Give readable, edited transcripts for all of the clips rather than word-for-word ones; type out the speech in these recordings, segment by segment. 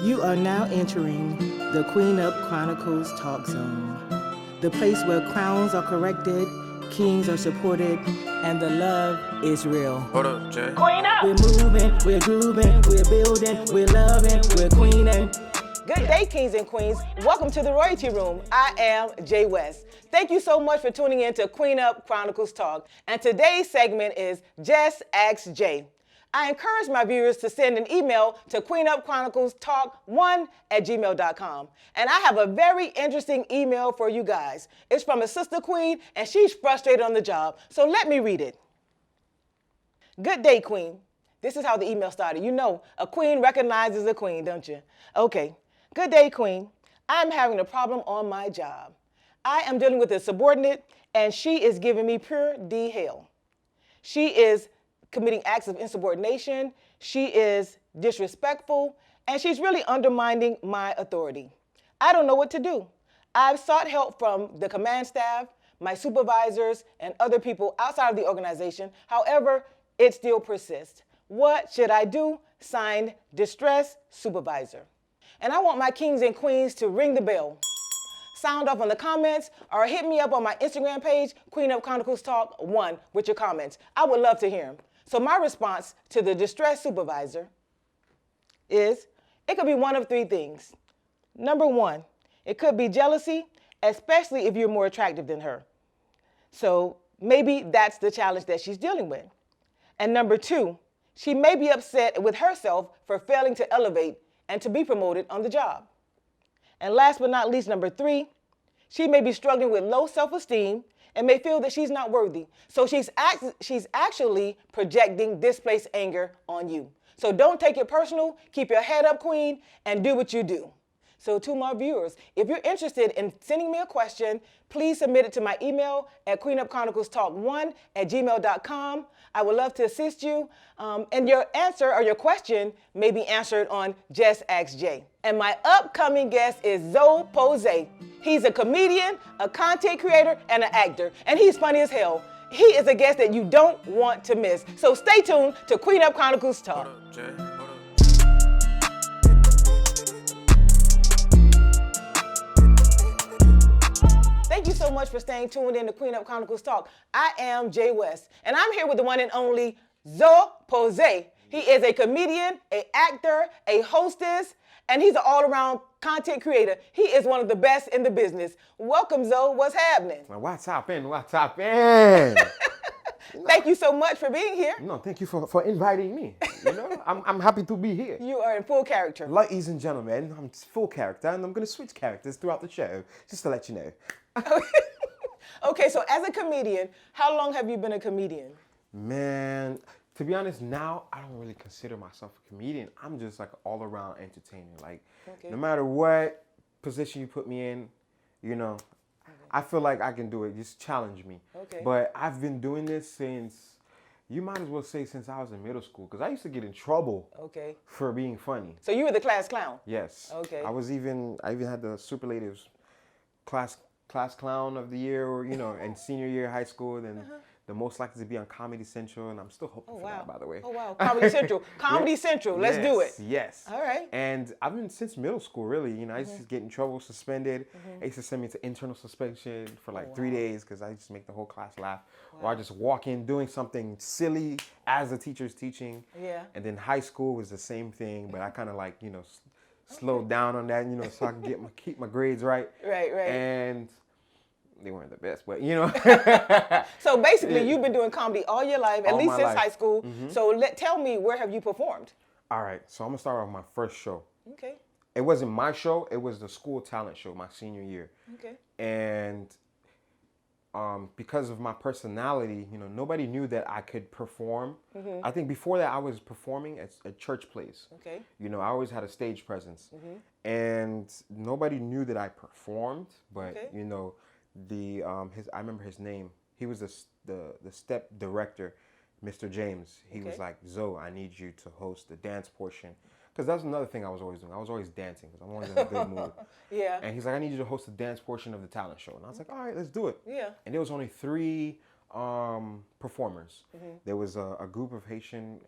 You are now entering the Queenup Chronicles Talk Zone, the place where crowns are corrected, kings are supported, and the love is real. Hold up, Jay. Queenup! We're moving, we're grooving, we're building, we're loving, we're queening. Good day, kings and queens. Welcome to the Royalty Room. I am Jay West. Thank you so much for tuning in to Queenup Chronicles Talk. And today's segment is Just Ask Jay. I encourage my viewers to send an email to queenupchroniclestalk1@gmail.com. And I have a very interesting email for you guys. It's from a sister queen, and she's frustrated on the job. So let me read it. Good day, queen. This is how the email started. You know, a queen recognizes a queen, don't you? Okay. Good day, queen. I'm having a problem on my job. I am dealing with a subordinate, and she is giving me pure D hell. She is committing acts of insubordination, she is disrespectful, and she's really undermining my authority. I don't know what to do. I've sought help from the command staff, my supervisors, and other people outside of the organization. However, it still persists. What should I do? Signed, Distress Supervisor. And I want my kings and queens to ring the bell. Sound off on the comments or hit me up on my Instagram page, Queenup Chronicles Talk 1, with your comments. I would love to hear them. So my response to the distress supervisor is, it could be one of three things. Number one, it could be jealousy, especially if you're more attractive than her. So maybe that's the challenge that she's dealing with. And number two, she may be upset with herself for failing to elevate and to be promoted on the job. And last but not least, number three, she may be struggling with low self-esteem and may feel that she's not worthy. So she's actually projecting displaced anger on you. So don't take it personal, keep your head up, queen, and do what you do. So to my viewers, if you're interested in sending me a question, please submit it to my email at queenupchroniclestalk1@gmail.com. I would love to assist you. And your answer or your question may be answered on Just Ask Jay. And my upcoming guest is Zoe Poze. He's a comedian, a content creator, and an actor. And he's funny as hell. He is a guest that you don't want to miss. So stay tuned to Queenup Chronicles Talk. Hold up, Jay. Hold up. Thank you so much for staying tuned in to Queenup Chronicles Talk. I am Jay West, and I'm here with the one and only Zoe Poze. He is a comedian, an actor, a hostess, and he's an all-around content creator. He is one of the best in the business. Welcome, Zoe. What's happening? What's happening? What's happening? Thank you so much for being here. No, thank you for inviting me. You know, I'm happy to be here. You are in full character. Ladies and gentlemen, I'm full character, and I'm going to switch characters throughout the show, just to let you know. Okay, so as a comedian, how long have you been a comedian? Man, to be honest, now I don't really consider myself a comedian. I'm just like an all-around entertainer. Like, no matter what position you put me in, you know, I feel like I can do it. Just challenge me. Okay. But I've been doing this since, you might as well say since I was in middle school, because I used to get in trouble for being funny. So you were the class clown? Yes. Okay. I even had the superlatives class clown of the year, or you know, in senior year of high school, then the most likely to be on Comedy Central, and I'm still hoping for that, by the way. Oh wow, Comedy Central. Comedy Central, let's do it. Yes. All right. And I've been since middle school, really. You know, I used to get in trouble, suspended. They used to send me to internal suspension for like 3 days because I used to make the whole class laugh. Or I just walk in doing something silly as the teacher's teaching. Yeah. And then high school was the same thing, but I kind of like, you know, slowed down on that, you know, so I can keep my grades right. Right. And they weren't the best, but you know. So basically, you've been doing comedy all your life, at least since high school. So tell me, where have you performed? All right, so I'm gonna start off my first show. Okay. It wasn't my show; it was the school talent show, my senior year. Okay. And because of my personality, you know, nobody knew that I could perform. I think before that, I was performing at church plays. Okay. You know, I always had a stage presence, and nobody knew that I performed. But you know. I remember his name. He was the step director, Mr. James. He was like, Zoe, I need you to host the dance portion. Because that's another thing I was always doing. I was always dancing because I'm always in a good mood. Yeah. And he's like, I need you to host the dance portion of the talent show. And I was like, all right, let's do it. Yeah. And there was only 3 performers. There was a group of Haitians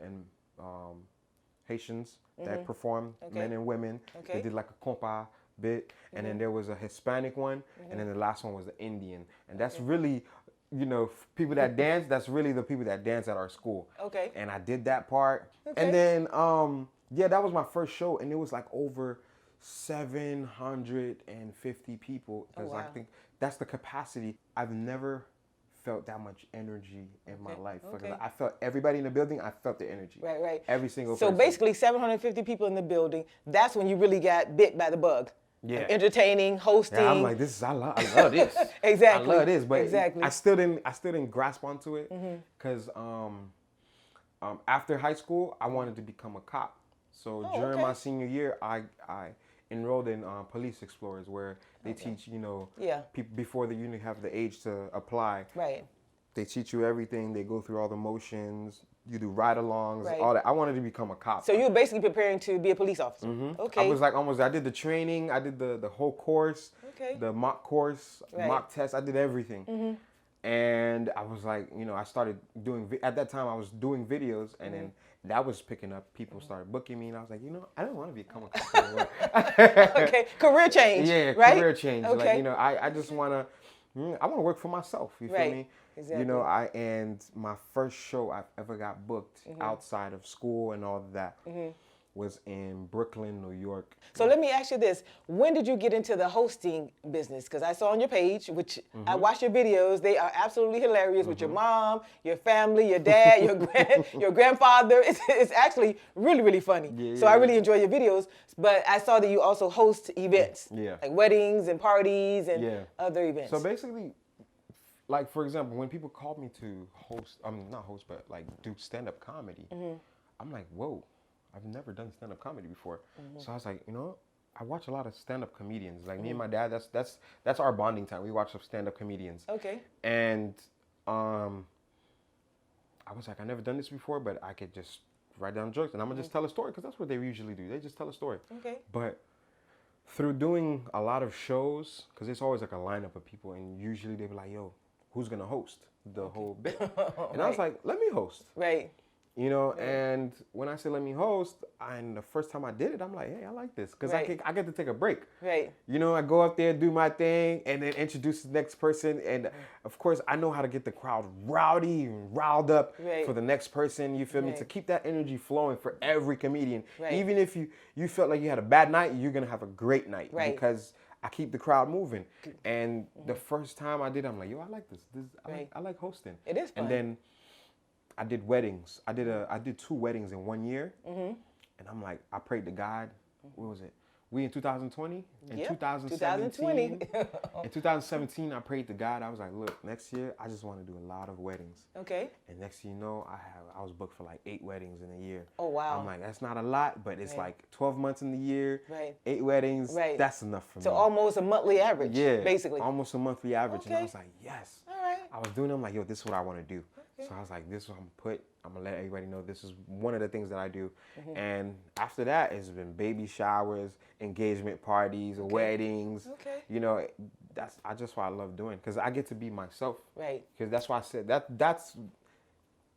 that performed, men and women. Okay. They did like a compa bit, and then there was a Hispanic one, and then the last one was the Indian. And that's really, you know, people that dance, that's really the people that dance at our school. Okay. And I did that part. Okay. And then, yeah, that was my first show, and it was like over 750 people. Because I think that's the capacity. I've never felt that much energy in my life. Because I felt everybody in the building, I felt the energy. Right. Every single So person. basically 750 people in the building, that's when you really got bit by the bug. Yeah. Yeah, Entertaining, hosting. I'm like, I love this. Exactly. I love this, but exactly. I still didn't grasp onto it because after high school, I wanted to become a cop. So during my senior year, I enrolled in Police Explorers, where they teach, you know, people before you have the age to apply. Right. They teach you everything. They go through all the motions. You do ride-alongs, all that. I wanted to become a cop. So you were basically preparing to be a police officer. Okay. I was like I did the training. I did the whole course, the mock course, mock test. I did everything. And I was like, you know, I started doing, at that time I was doing videos, and then that was picking up. People started booking me, and I was like, you know, I don't want to become a cop anymore. Okay, career change. Yeah, right? Career change. Okay. Like, you know, I just want to, I want to work for myself. You feel me? Exactly. You know, and my first show I've ever got booked outside of school and all of that was in Brooklyn, New York. So let me ask you this. When did you get into the hosting business? Because I saw on your page, which I watched your videos. They are absolutely hilarious with your mom, your family, your dad, your grandfather. It's actually really, really funny. Yeah, so I really enjoy your videos. But I saw that you also host events. Yeah. Like weddings and parties and other events. So basically, like, for example, when people called me to host, not host, but like do stand-up comedy, I'm like, whoa, I've never done stand-up comedy before. So I was like, you know, I watch a lot of stand-up comedians. Like me and my dad, that's our bonding time. We watch some stand-up comedians. Okay. And I was like, I've never done this before, but I could just write down jokes and I'm gonna just tell a story, because that's what they usually do. They just tell a story. Okay. But through doing a lot of shows, because it's always like a lineup of people, and usually they be like, yo, who's gonna host the whole bit? And I was like, let me host. Right. You know, and when I said let me host, and the first time I did it, I'm like, hey, I like this, because I get to take a break. Right. You know, I go up there, do my thing, and then introduce the next person. And of course, I know how to get the crowd rowdy and riled up for the next person. You feel me? To keep that energy flowing for every comedian. Even if you felt like you had a bad night, you're gonna have a great night because I keep the crowd moving. And the first time I did, I'm like, yo, I like this. I like hosting. It is fun. And then I did weddings. I did 2 weddings in 1 year. And I'm like, I prayed to God. What was it? We in 2020? In 2017. In 2017, I prayed to God. I was like, look, next year, I just want to do a lot of weddings. Okay. And next thing you know, I was booked for like 8 weddings in a year. Oh, wow. I'm like, that's not a lot, but it's like 12 months in the year, 8 weddings. Right. That's enough for me. So almost a monthly average, basically. Almost a monthly average. Okay. And I was like, yes. All right. I was doing them like, yo, this is what I want to do. So I was like, this is what I'm going to let everybody know this is one of the things that I do. And after that, it's been baby showers, engagement parties, weddings. You know, that's just what I love doing, because I get to be myself. Right. Because that's why I said that's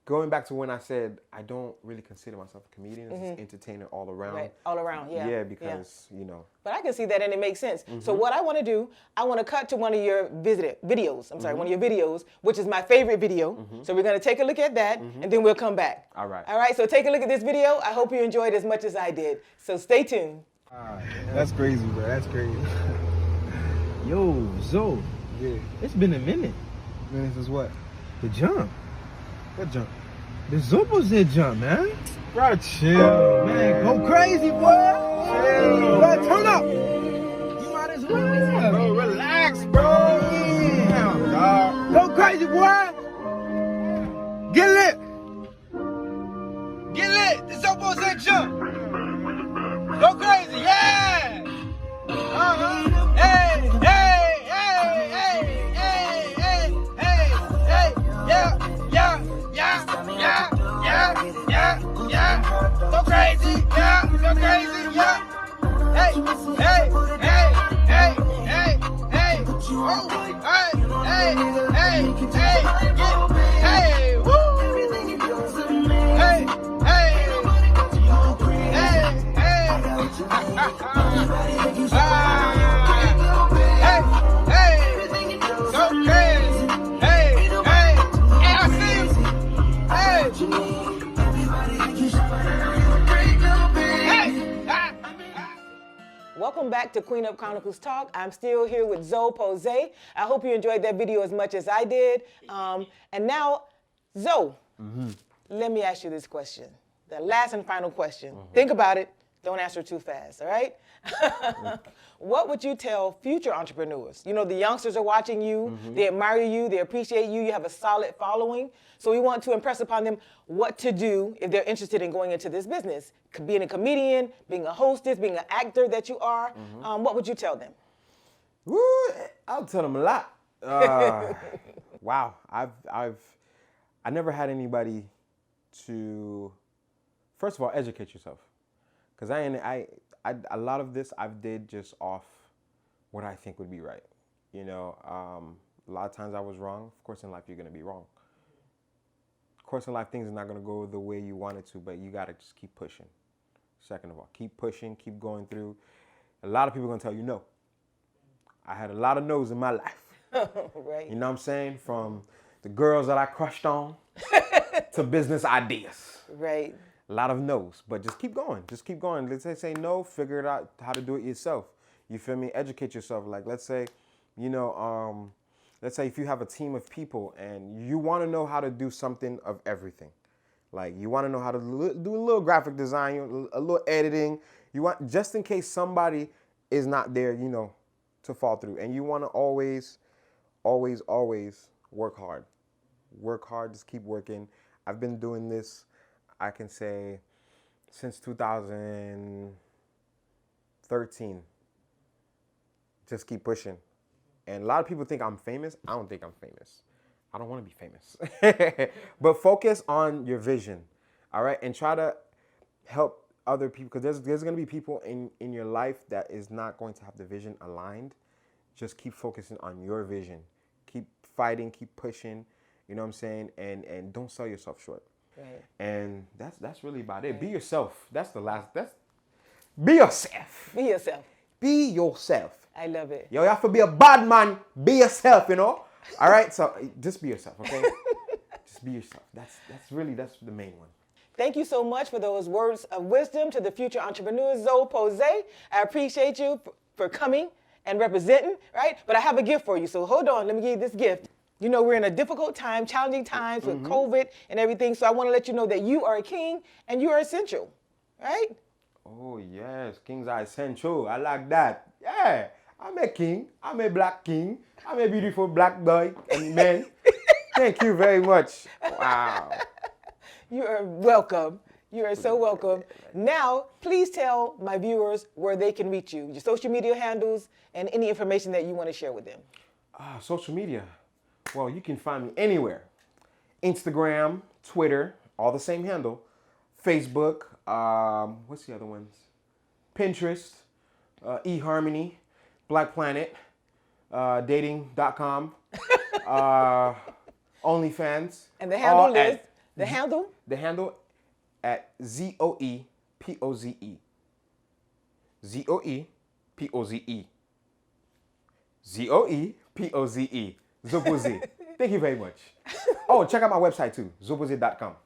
going back to when I said I don't really consider myself a comedian. It's just entertainer all around. Right. All around, yeah. Yeah, because, you know. But I can see that, and it makes sense. So what I want to do, I want to cut to one of your videos. I'm sorry, one of your videos, which is my favorite video. So we're going to take a look at that, and then we'll come back. All right. All right, so take a look at this video. I hope you enjoyed it as much as I did. So stay tuned. That's crazy, bro. That's crazy. Yo, Zoe. Yeah. It's been a minute. Minutes is what? The jump. What jump? The Zoe Poze jump, man. Bro, chill. Man, go crazy, boy. Chill. Bro, turn up. You might as well. Bro, relax, bro. Damn, dog. Go crazy, boy. Get lit. Get lit. The Zoe Poze jump. Go crazy, yeah. Hey, hey, hey, hey, hey, hey, hey, hey, yeah. Go crazy, yeah. Go crazy, yeah. Hey, hey, hey, hey, hey, hey. Oh, hey, hey, hey, hey, hey, woo. Hey, hey. Welcome back to Queenup Chronicles Talk. I'm still here with Zoe Poze. I hope you enjoyed that video as much as I did. And now, Zoe, let me ask you this question. The last and final question. Think about it. Don't answer too fast, all right? What would you tell future entrepreneurs? You know, the youngsters are watching you, they admire you, they appreciate you, you have a solid following. So we want to impress upon them what to do if they're interested in going into this business. Being a comedian, being a hostess, being an actor that you are, what would you tell them? Woo, I'll tell them a lot. Wow, I never had anybody to, first of all, educate yourself. Because a lot of this I did just off what I think would be right. You know, a lot of times I was wrong. Of course, in life you're gonna be wrong. Of course, in life things are not gonna go the way you want it to, but you gotta just keep pushing. Second of all, keep pushing, keep going through. A lot of people are gonna tell you no. I had a lot of no's in my life. Right. You know what I'm saying? From the girls that I crushed on to business ideas. Right. A lot of no's, but just keep going. Just keep going. Let's say no, figure it out how to do it yourself. You feel me? Educate yourself. Like, let's say, you know, let's say if you have a team of people and you want to know how to do something of everything. Like, you want to know how to do a little graphic design, a little editing. You want, just in case somebody is not there, you know, to fall through. And you want to always work hard. Work hard, just keep working. I've been doing this, I can say, since 2013. Just keep pushing. And a lot of people think I'm famous. I don't think I'm famous. I don't want to be famous. But focus on your vision, all right? And try to help other people, because there's going to be people in your life that is not going to have the vision aligned. Just keep focusing on your vision. Keep fighting, keep pushing, you know what I'm saying? And don't sell yourself short. Right. And that's really about it. Right. Be yourself. Be yourself. Be yourself. Be yourself. I love it. Yo, you have to be a bad man. Be yourself, you know? All right? So just be yourself, okay? Just be yourself. That's the main one. Thank you so much for those words of wisdom to the future entrepreneur, Zoe Poze. I appreciate you for coming and representing, right? But I have a gift for you, so hold on. Let me give you this gift. You know, we're in a difficult time, challenging times with COVID and everything, so I want to let you know that you are a king and you are essential, right? Oh, yes. Kings are essential. I like that. Yeah. I'm a king. I'm a black king. I'm a beautiful black boy and man. Thank you very much. Wow. You are welcome. You are so welcome. Now, please tell my viewers where they can reach you, your social media handles, and any information that you want to share with them. Social media. Well, you can find me anywhere. Instagram, Twitter, all the same handle. Facebook, what's the other ones? Pinterest, eHarmony, Black Planet, dating.com, OnlyFans. And the handle is? The handle? The handle at ZOE POZE. ZOE POZE. ZOE POZE. Zoe Poze. Thank you very much. Oh, check out my website too, zoepoze.com.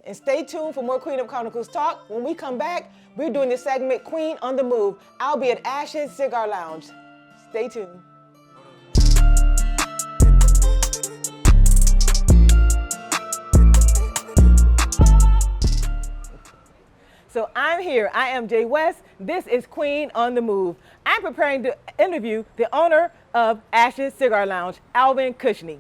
And stay tuned for more Queenup Chronicles Talk. When we come back, we're doing this segment, Queen on the Move. I'll be at Ash's Cigar Lounge. Stay tuned. So I'm here. I am Jay West. This is Queen on the Move. I'm preparing to interview the owner of Ash's Cigar Lounge, Alvin Cushney.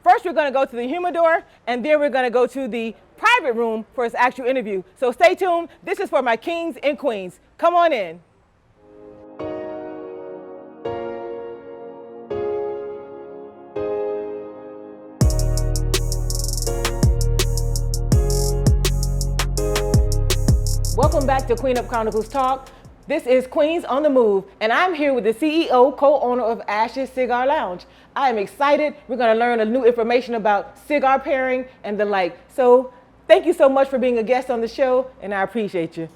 First, we're going to go to the humidor, and then we're going to go to the private room for his actual interview. So stay tuned. This is for my kings and queens. Come on in. Welcome back to Queenup Chronicles Talk. This is Queens on the Move, and I'm here with the CEO, co-owner of Ash's Cigar Lounge. I am excited. We're going to learn a new information about cigar pairing and the like. So thank you so much for being a guest on the show, and I appreciate you.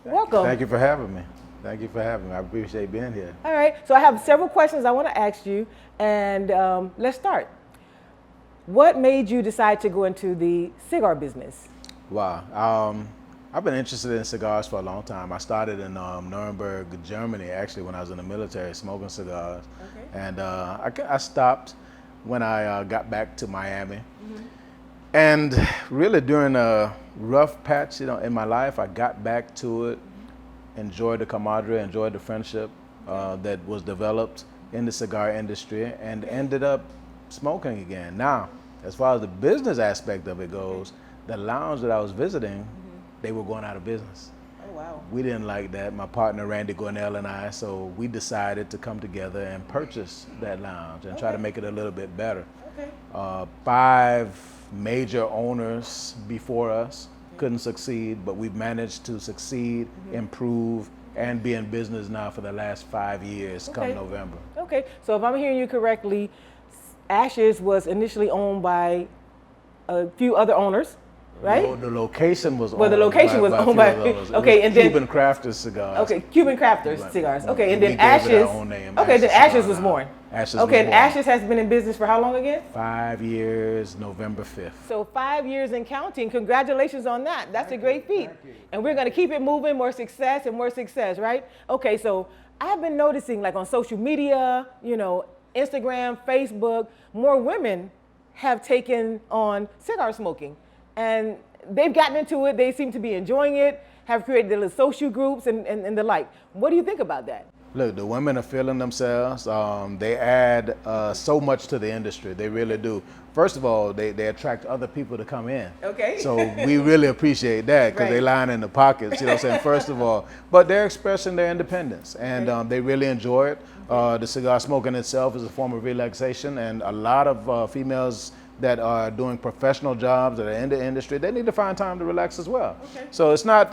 Welcome. Thank you for having me. Thank you for having me. I appreciate being here. All right, so I have several questions I want to ask you, and let's start. What made you decide to go into the cigar business? Wow. I've been interested in cigars for a long time. I started in Nuremberg, Germany, actually, when I was in the military, smoking cigars. Okay. And I stopped when I got back to Miami. Mm-hmm. And really during a rough patch, in my life, I got back to it, enjoyed the camaraderie, enjoyed the friendship that was developed in the cigar industry, and ended up smoking again. Now, as far as the business aspect of it goes, the lounge that I was visiting, they were going out of business. Oh, wow. We didn't like that, my partner Randy Gornell and I, so we decided to come together and purchase that lounge and try to make it a little bit better. Okay. 5 major owners before us couldn't succeed, but we've managed to succeed, improve, and be in business now for the last 5 years come November. Okay, so if I'm hearing you correctly, Ashes was initially owned by a few other owners, right? No, the location was owned. Well, the location was owned by okay, and then Cuban Crafters Cigars. Okay, Cuban Crafters Cigars. Okay, and then we gave it Ashes. our own name, Okay, then Ashes was Cigar born. Ashes okay, was and born. Ashes has been in business for how long again? 5 years, November 5th. So 5 years and counting. Congratulations on that. That's a great feat. And we're going to keep it moving, more success and more success, right? Okay, so I've been noticing, like on social media, Instagram, Facebook, more women have taken on cigar smoking, and they've gotten into it. They seem to be enjoying it, have created little social groups and the like. What do you think about that? Look, the women are feeling themselves. They add so much to the industry. They really do. First of all, they attract other people to come in. Okay. So we really appreciate that because they line in the pockets, first of all. But they're expressing their independence, and they really enjoy it. The cigar smoking itself is a form of relaxation, and a lot of females that are doing professional jobs that are in the industry, they need to find time to relax as well. Okay. So it's not,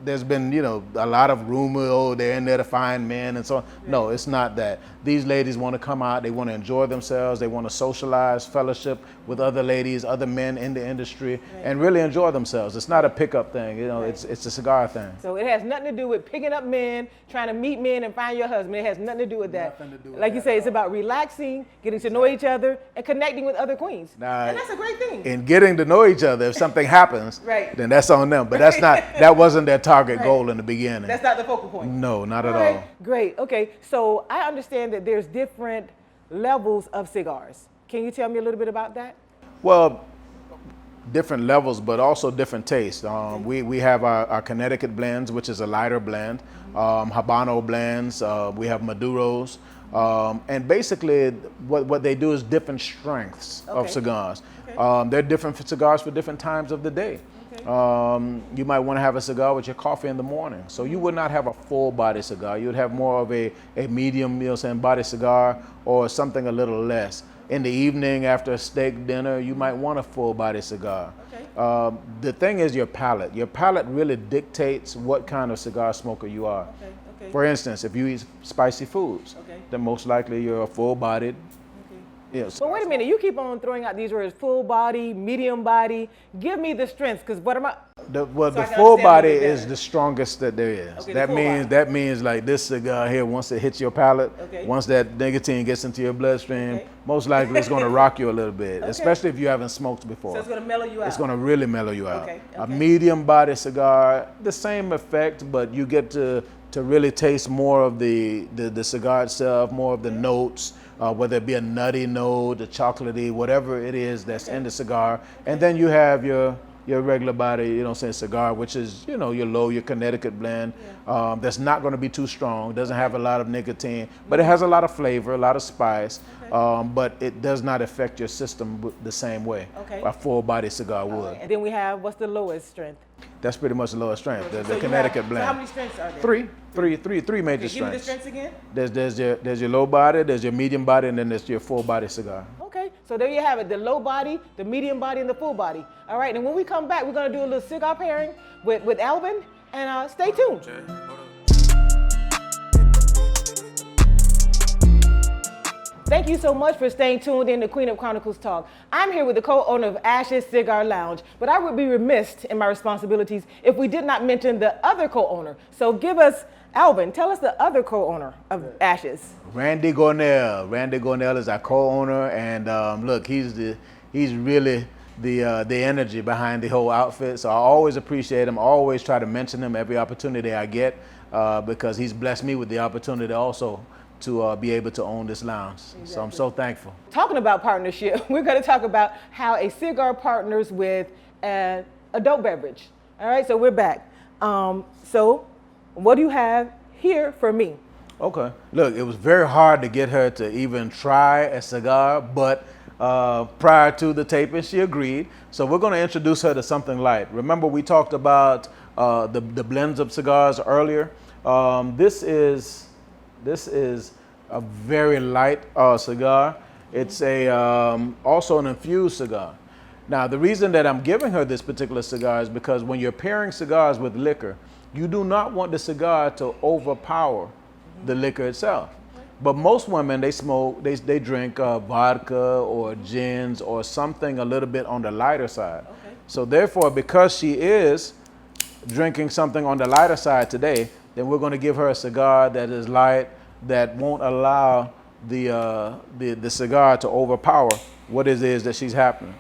there's been, a lot of rumor, they're in there to find men and so on. No, it's not that. These ladies want to come out, they want to enjoy themselves, they want to socialize, fellowship with other ladies, other men in the industry, and really enjoy themselves. It's not a pickup thing, it's a cigar thing. So it has nothing to do with picking up men, trying to meet men and find your husband. It has nothing to do with that. Nothing to do with like that you say, it's about relaxing, getting to know each other, and connecting with other queens. Now, and that's a great thing. In getting to know each other, if something happens, then that's on them. But that's not, that wasn't their target goal in the beginning. That's not the focal point. No, not at all. Great. Okay. So I understand that there's different levels of cigars. Can you tell me a little bit about that? Well, different levels, but also different tastes. We have our Connecticut blends, which is a lighter blend, Habano blends, we have Maduros, and basically what they do is different strengths of cigars. They're different cigars for different times of the day. You might want to have a cigar with your coffee in the morning. So you would not have a full body cigar. You would have more of a medium body cigar or something a little less. In the evening after a steak dinner, you might want a full body cigar. The thing is your palate. Your palate really dictates what kind of cigar smoker you are. For instance, if you eat spicy foods, then most likely you're a full bodied. Yes. But wait a minute, you keep on throwing out these words, full body, medium body. Give me the strengths, because what am I? The full body is the strongest that there is. That means like this cigar here, once it hits your palate, once that nicotine gets into your bloodstream, most likely it's going to rock you a little bit, especially if you haven't smoked before. So it's going to mellow you out. It's going to really mellow you out. A medium body cigar, the same effect, but you get to really taste more of the cigar itself, more of the notes. Whether it be a nutty note, a chocolatey, whatever it is that's in the cigar. And then you have your regular body, cigar, which is, your low, your Connecticut blend. That's not going to be too strong, doesn't have a lot of nicotine, but it has a lot of flavor, a lot of spice, but it does not affect your system the same way a full body cigar would. And then we have, what's the lowest strength? That's pretty much the lowest strength, the Connecticut blend. So how many strengths are there? Three major strengths. Give me the strengths again. There's your low body, there's your medium body, and then there's your full body cigar. Okay, so there you have it, the low body, the medium body, and the full body. All right, and when we come back, we're gonna do a little cigar pairing with Alvin, and stay tuned. Thank you so much for staying tuned in to Queenup Chronicles Talk. I'm here with the co-owner of Ashes Cigar Lounge, but I would be remiss in my responsibilities if we did not mention the other co-owner. So give us, Alvin, tell us the other co-owner of Ashes. Randy Gornell. Randy Gornell is our co-owner, and look, he's really the energy behind the whole outfit. So I always appreciate him. I always try to mention him every opportunity I get because he's blessed me with the opportunity also to be able to own this lounge. Exactly. So I'm so thankful. Talking about partnership, we're going to talk about how a cigar partners with an adult beverage. All right, so we're back. So what do you have here for me? Okay. Look, it was very hard to get her to even try a cigar, but prior to the taping, she agreed. So we're going to introduce her to something light. Remember, we talked about the blends of cigars earlier. This is a very light cigar. It's also an infused cigar. Now, the reason that I'm giving her this particular cigar is because when you're pairing cigars with liquor, you do not want the cigar to overpower the liquor itself. But most women, they drink vodka or gins or something a little bit on the lighter side. Okay. So therefore, because she is drinking something on the lighter side today, then we're going to give her a cigar that is light, that won't allow the cigar to overpower what it is that she's happening.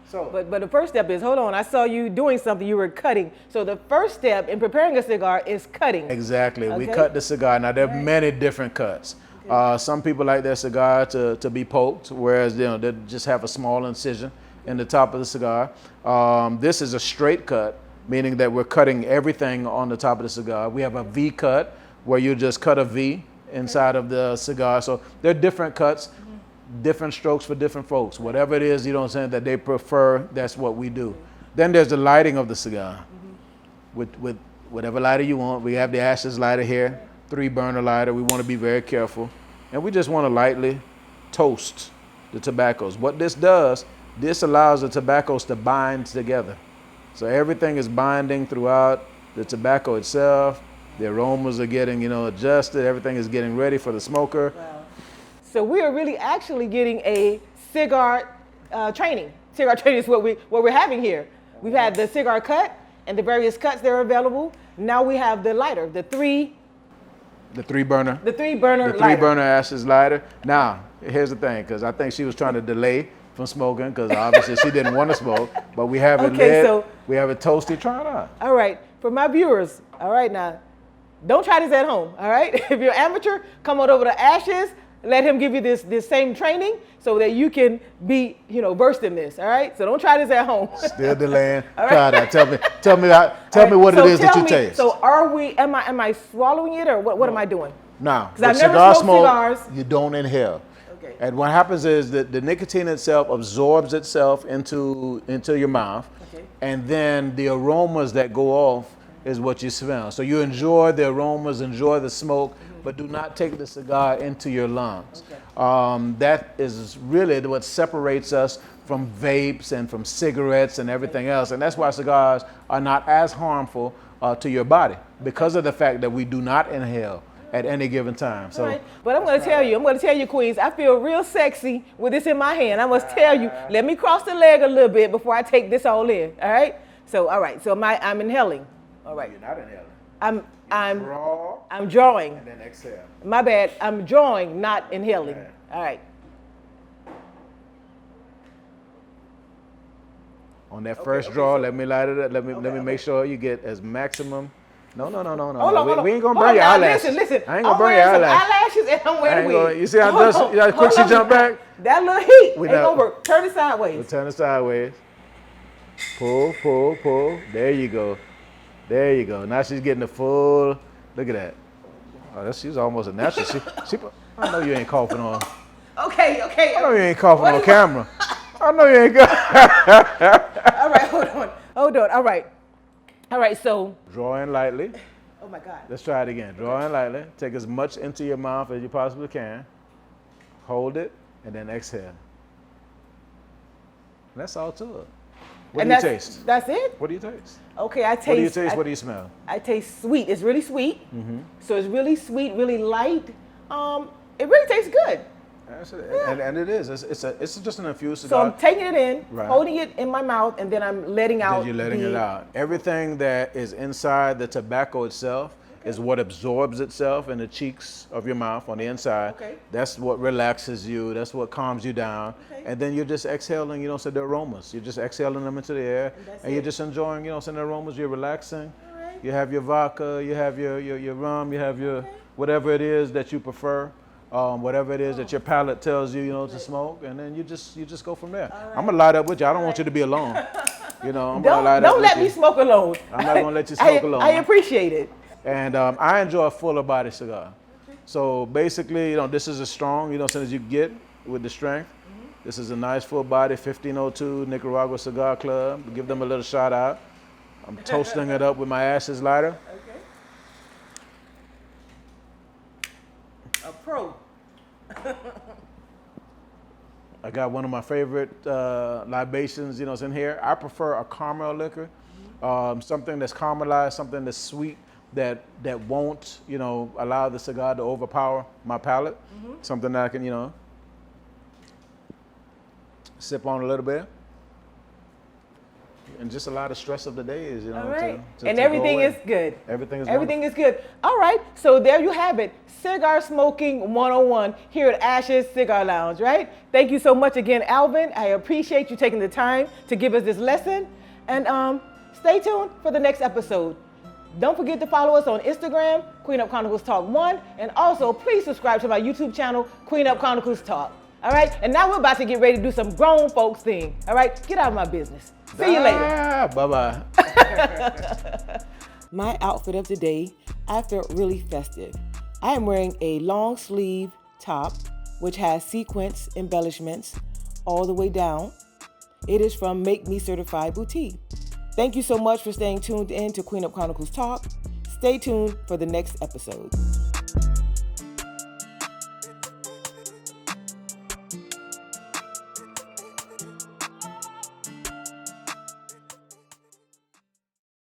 So, but the first step is, hold on, I saw you doing something, you were cutting. So the first step in preparing a cigar is cutting. Exactly, okay. We cut the cigar. Now there are many different cuts. Okay. Some people like their cigar to be poked, whereas they just have a small incision in the top of the cigar. This is a straight cut, meaning that we're cutting everything on the top of the cigar. We have a V cut, where you just cut a V inside of the cigar. So there are different cuts, different strokes for different folks. Whatever it is, that they prefer, that's what we do. Then there's the lighting of the cigar. With whatever lighter you want. We have the Ashes lighter here, 3-burner lighter. We want to be very careful. And we just want to lightly toast the tobaccos. What this does, this allows the tobaccos to bind together. So everything is binding throughout the tobacco itself. The aromas are getting, adjusted. Everything is getting ready for the smoker. Wow. So we are really actually getting a cigar training. Cigar training is what we're having here. We've had the cigar cut and the various cuts that are available. Now we have the lighter, the 3-burner. The 3-burner Ashes lighter. Now, here's the thing, because I think she was trying to delay from smoking, because obviously she didn't want to smoke. But we have it lit. So we have it toasty. Try it out. All right, for my viewers. All right, now. Don't try this at home, all right? If you're an amateur, come on over to Ashes. Let him give you this same training so that you can be, versed in this, all right? So don't try this at home. Still delaying. Right. Try that. Tell me what it is that you taste. So am I swallowing it or what am I doing? No. Because I've never smoked cigars. You don't inhale. Okay. And what happens is that the nicotine itself absorbs itself into your mouth, okay. And then the aromas that go off is what you smell. So you enjoy the aromas, enjoy the smoke, but do not take the cigar into your lungs. Okay. That is really what separates us from vapes and from cigarettes and everything else. And that's why cigars are not as harmful to your body, because of the fact that we do not inhale at any given time. So, right. But I'm going to tell you, Queens, I feel real sexy with this in my hand. I must tell you, let me cross the leg a little bit before I take this all in, all right? So, all right, so I'm inhaling. All right. You're not inhaling. I'm drawing. And then exhale. My bad. I'm drawing, not inhaling. Okay. All right. On that first draw, let me light it up. Let me make sure you get as maximum. No. Hold on. We ain't gonna burn your eyelashes. Listen. I ain't gonna burn your eyelashes and I'm wearing a wig. You see how quick she jumped back? That little heat ain't gonna work. Turn it sideways. We'll turn it sideways. Pull. There you go. Now she's getting the full. Look at that. Oh, she's almost a natural. She. I know you ain't coughing on. Okay. I know you ain't coughing on camera. I know you ain't. All right, hold on. All right. So. Draw in lightly. Oh my God. Let's try it again. Draw in lightly. Take as much into your mouth as you possibly can. Hold it and then exhale. That's all to it. What do you taste? That's it? What do you taste? Okay, I taste. What do you taste? What do you smell? I taste sweet. It's really sweet. Mm-hmm. So it's really sweet, really light. It really tastes good. That's it. And it is. It's just an infused So cigar. I'm taking it in, Right. holding it in my mouth, and then I'm letting out. You're letting it out. Everything that is inside the tobacco itself is what absorbs itself in the cheeks of your mouth on the inside. Okay. That's what relaxes you. That's what calms you down. Okay. And then you're just exhaling, so the aromas. You're just exhaling them into the air, and you're just enjoying, so the aromas. You're relaxing. All right. You have your vodka. You have your rum. You have your whatever it is that you prefer. Whatever it is that your palate tells you, to smoke, and then you just go from there. I'm gonna light up with you. I don't want you to be alone. I'm gonna light up Don't with let you. me smoke alone. I'm not gonna let you smoke alone. I appreciate it. And I enjoy a fuller body cigar. So basically, this is as strong, as you get with the strength. This is a nice full body 1502 Nicaragua Cigar Club. Give them a little shout out. I'm toasting it up with my Ashes lighter. Okay. A pro. I got one of my favorite libations, in here. I prefer a caramel liquor, something that's caramelized, something that's sweet, that won't, allow the cigar to overpower my palate. Something that I can, sip on a little bit. And just allow the stress of the day is, All right. to And go everything away. is good. Everything is Everything is good. All right. So there you have it. Cigar smoking 101 here at Ashes Cigar Lounge, right? Thank you so much again, Alvin. I appreciate you taking the time to give us this lesson. And stay tuned for the next episode. Don't forget to follow us on Instagram, Queenup Chronicles Talk 1. And also, please subscribe to my YouTube channel, Queenup Chronicles Talk. All right? And now we're about to get ready to do some grown folks thing. All right? Get out of my business. See you later. Bye-bye. My outfit of today, I felt really festive. I am wearing a long sleeve top, which has sequence embellishments all the way down. It is from Make Me Certified Boutique. Thank you so much for staying tuned in to Queenup Chronicles Talk. Stay tuned for the next episode.